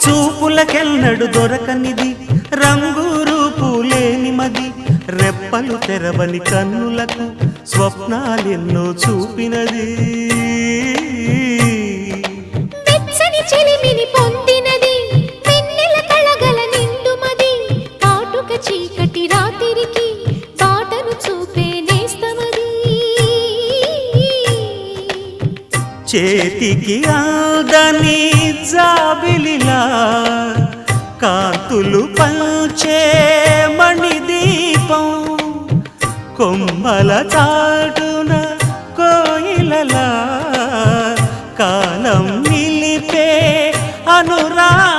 చూపులకెన్నడు దొరకనిది రంగు రూపు లేని మది రెప్పలు తెరవని కన్నులకు స్వప్నాలెన్నో చూపినది వెచ్చని చెలిమిని పొందినది వెన్నెల కళగల నిండుమది కాటుక చీకటి రాత్రికి బాటను చూపే నేస్తమది చేతికి ఆదని జాబిలిలా కాంతులు పంచే మణిదీపం కొమ్మల చాటున కోయిలలా కాలం నిలిపే అనురాగం